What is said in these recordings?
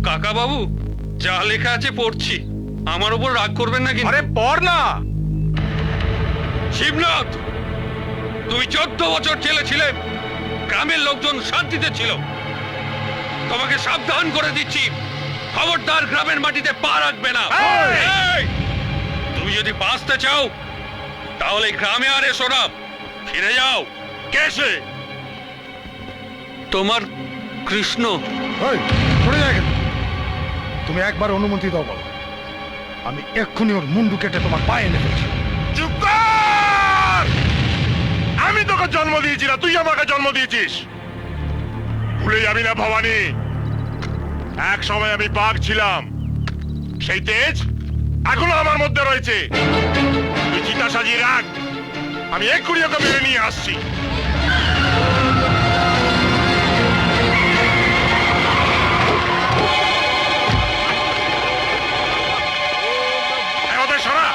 কাকা বাবু, যা লেখা আছে পড়ছি, আমার উপর রাগ করবেন না কিন্তু। আরে পড় না। শিবনাথ, তুমি 14 বছর জেলে ছিলে, গ্রামের লোকজন শান্তিতে ছিল। তোমাকে সাবধান করে দিচ্ছি, খবরদার গ্রামের মাটিতে পা রাখবে না। এই! তুমি যদি বাঁচতে চাও তাহলে গ্রামে আর এসো না, ফিরে যাও। কেসে তোমার কৃষ্ণ। এই, সরে যা এখান থেকে। তুমি একবার অনুমতি দাও বলো, আমি এক্ষুনি ওর মুন্ডু কেটে তোমার পায়ে এনে ফেলছি। চুপ কর! আমি তোকে জন্ম দিয়েছি না, তুই আমাকে জন্ম দিয়েছিস। ভুলে যাবি না ভবানী, এক সময় আমি বাঘ ছিলাম, সেই তেজ এখনো আমার মধ্যে রয়েছে। তুই চিতা সাজিয়ে রাখ, আমি এক্ষুনি ওকে মেরে নিয়ে আসছি। এই, ওদের সরা।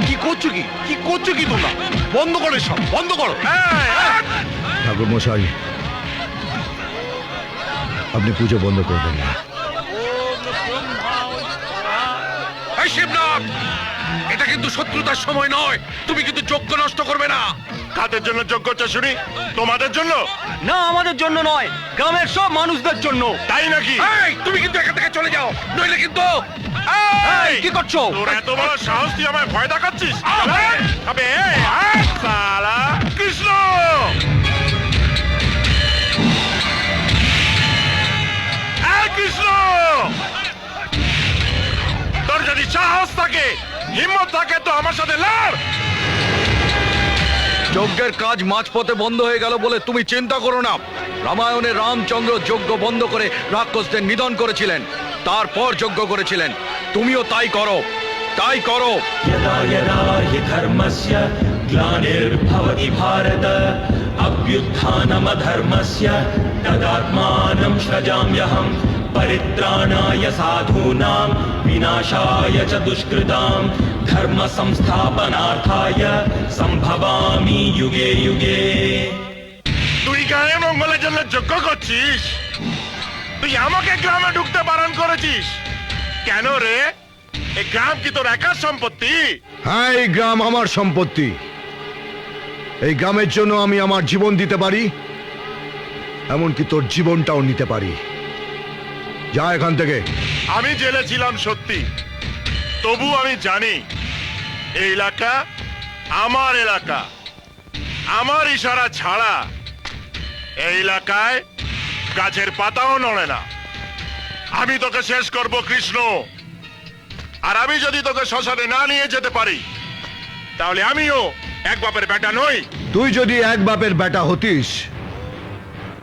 কি করছো কি কি করছো কি তোমরা? বন্ধ করো সব, বন্ধ করো। ঠাকুর মশাই, আপনি পুজো বন্ধ করবেন না। এই শিবনাথ, এটা কিন্তু শত্রুতার সময় নয়, তুমি কিন্তু যজ্ঞ নষ্ট করবে না। কাদের জন্য যোগ্য হচ্ছে শুনি? তোমাদের জন্য? না, আমাদের জন্য নয়, গ্রামের সব মানুষদের জন্য। তাই নাকি? এই, তুমি কিন্তু এখান থেকে চলে যাও, নইলে কিন্তু। এই, কি করছো? তোর এত বড় সাহস, তুই আমায় ভয় দেখাচ্ছিস? আবে, শালা কৃষ্ণ! এই কৃষ্ণ! তোর যদি সাহস থাকে, হিম্মত থাকে, তো আমার সাথে লড়। যজ্ঞের কাজ মাঝপথে বন্ধ হয়ে গেল বলে তুমি চিন্তা করো না। রামায়ণে রামচন্দ্র যজ্ঞ বন্ধ করে রাক্ষসদের নিধন করেছিলেন, তারপর যজ্ঞ করেছিলেন। তুমিও তাই করো, তাই করো। यदा यदा हि धर्मस्य ग्लानिर्भवति भारत अभ्युत्थानमधर्मस्य तदात्मानं सृजाम्यहम् परित्राणाय साधूनां विनाशाय च दुष्कृतां धर्म संस्थापनार्थाय संभवामि युगे युगे। তুই গায়ে মঙ্গলের জন্য যজ্ঞ করছিস? তুই আমাকে গ্রামে ঢুকতে বারণ করেছিস কেন রে? এই গ্রাম কি তোর একার সম্পত্তি? হ্যাঁ, এই গ্রাম আমার সম্পত্তি। এই গ্রামের জন্য আমি আমার জীবন দিতে পারি, এমনকি তোর জীবনটাও নিতে পারি। যা এখান থেকে। আমি জেলে ছিলাম সত্যি, তবু আমি জানি এই এলাকা আমার এলাকা। আমার ইশারা ছাড়া এই এলাকায় গাছের পাতাও নড়ে না। আমি তোকে শেষ করব কৃষ্ণ। আর আমি যদি তোকে শ্মশানে না নিয়ে যেতে পারি, তাহলে আমিও এক বাপের বেটা নই। তুই যদি এক বাপের বেটা হতিস,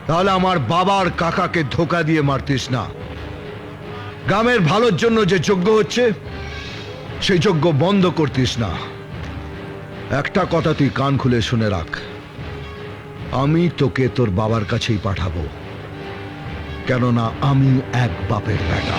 তাহলে আমার বাবার কাকাকে ধোকা দিয়ে মারতিস না। গ্রামের ভালোর জন্য যে যজ্ঞ হচ্ছে, সেই যজ্ঞ বন্ধ করতিস না। একটা কথা তুই কান খুলে শুনে রাখ, আমি তোকে তোর বাবার কাছেই পাঠাবো, কেননা আমি এক বাপের বেটা।